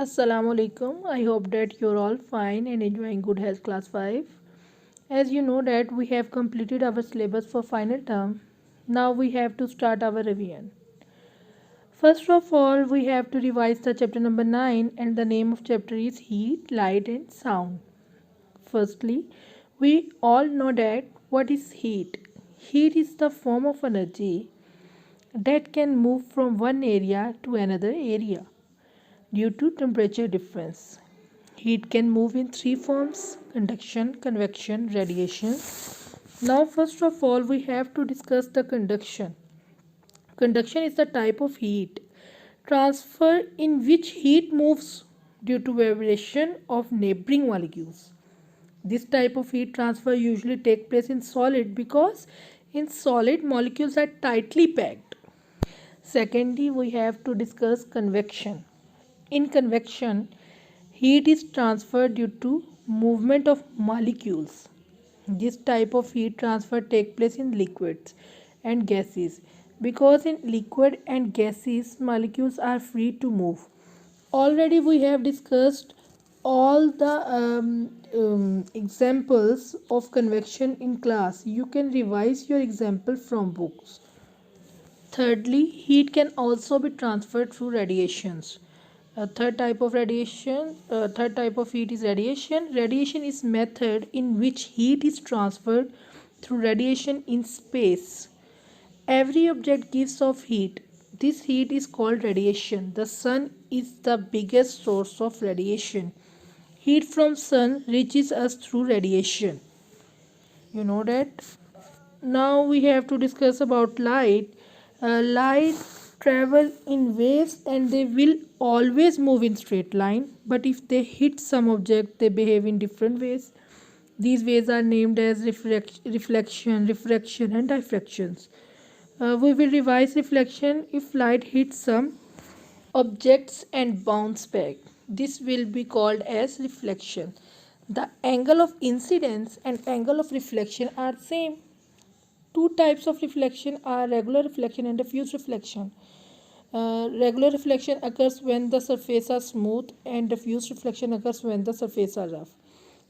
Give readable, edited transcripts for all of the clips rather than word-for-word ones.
Assalamu alaikum. I hope that you're all fine and enjoying good health class 5. As you know that we have completed our syllabus for final term. Now we have to start our revision. First of all, we have to revise the chapter number 9 and the name of chapter is heat, light and sound. Firstly, we all know that what is heat? Heat is the form of energy that can move from one area to another area due to temperature difference. Heat can move in three forms: conduction, convection, radiation. Now, first of all, we have to discuss the conduction. Conduction is the type of heat transfer in which heat moves due to vibration of neighboring molecules. This type of heat transfer usually takes place in solid because in solid molecules are tightly packed. Secondly, we have to discuss convection. In convection, heat is transferred due to movement of molecules. This type of heat transfer takes place in liquids and gases because in liquid and gases molecules are free to move. Already we have discussed all the examples of convection in class. You can revise your example from books. Thirdly, heat can also be transferred through radiations. Third type of heat is radiation. Radiation is method in which heat is transferred through radiation in space. Every object gives off heat. This heat is called radiation. The sun is the biggest source of radiation. Heat from sun reaches us through radiation. You know that. Now we have to discuss about light. Light travel in waves and they will always move in straight line, but if they hit some object they behave in different ways. These ways are named as reflection, refraction and diffractions. We will revise reflection. If light hits some objects and bounce back, this will be called as reflection. The angle of incidence and angle of reflection are same. Two types of reflection are regular reflection and diffuse reflection. Regular reflection occurs when the surface are smooth and diffuse reflection occurs when the surface are rough.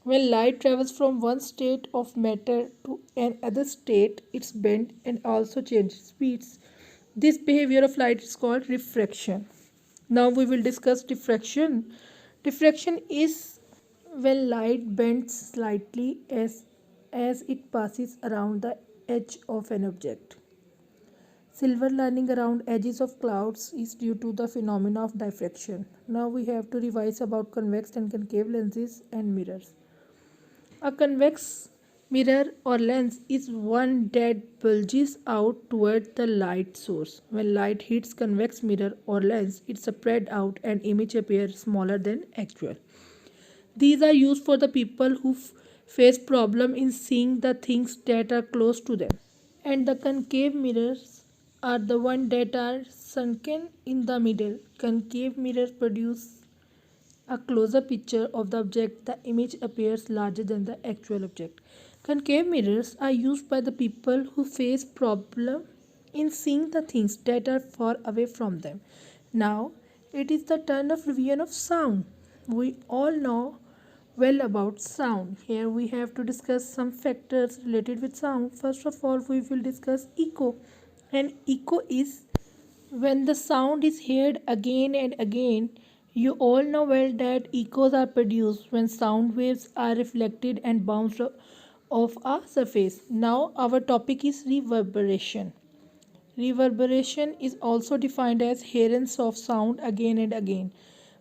When light travels from one state of matter to another state, it's bent and also changes speeds. This behavior of light is called refraction. Now we will discuss diffraction. Diffraction is when light bends slightly as it passes around the edge of an object. Silver lining around edges of clouds is due to the phenomena of diffraction. Now we have to revise about convex and concave lenses and mirrors. A convex mirror or lens is one that bulges out toward the light source. When light hits convex mirror or lens, it spreads out and image appears smaller than actual. These are used for the people who face problem in seeing the things that are close to them. And the concave mirrors are the one that are sunken in the middle. Concave mirrors produce a closer picture of the object. The image appears larger than the actual object. Concave mirrors are used by the people who face problem in seeing the things that are far away from them. Now it is the turn of revision of sound. We all know well about sound. Here we have to discuss some factors related with sound. First of all, we will discuss echo. And echo is when the sound is heard again and again. You all know well that echoes are produced when sound waves are reflected and bounced off a surface. Now our topic is reverberation. Reverberation is also defined as hearance of sound again and again.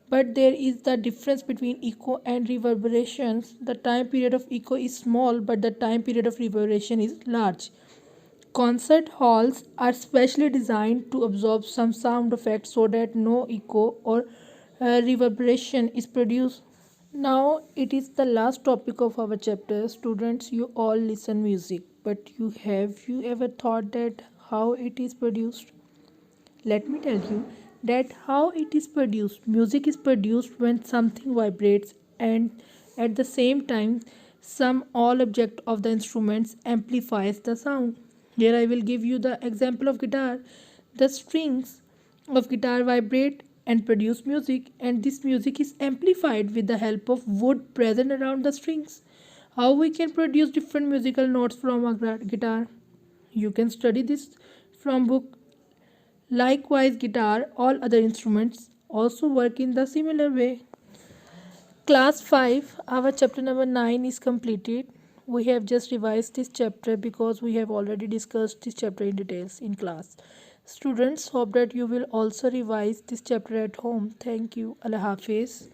But there is the difference between echo and reverberations. The time period of echo is small, but the time period of reverberation is large. Concert halls are specially designed to absorb some sound effects so that no echo or reverberation is produced. Now it is the last topic of our chapter. Students, you all listen music, but you ever thought that how it is produced? Let me tell you that how it is produced. Music is produced when something vibrates and at the same time some all object of the instruments amplifies the sound. Here I will give you the example of guitar. The strings of guitar vibrate and produce music, and this music is amplified with the help of wood present around the strings. How we can produce different musical notes from a guitar? You can study this from book. Likewise, guitar, all other instruments also work in the similar way. Class 5, our chapter number 9 is completed. We have just revised this chapter because we have already discussed this chapter in details in class. Students, hope that you will also revise this chapter at home. Thank you. Allah Hafiz.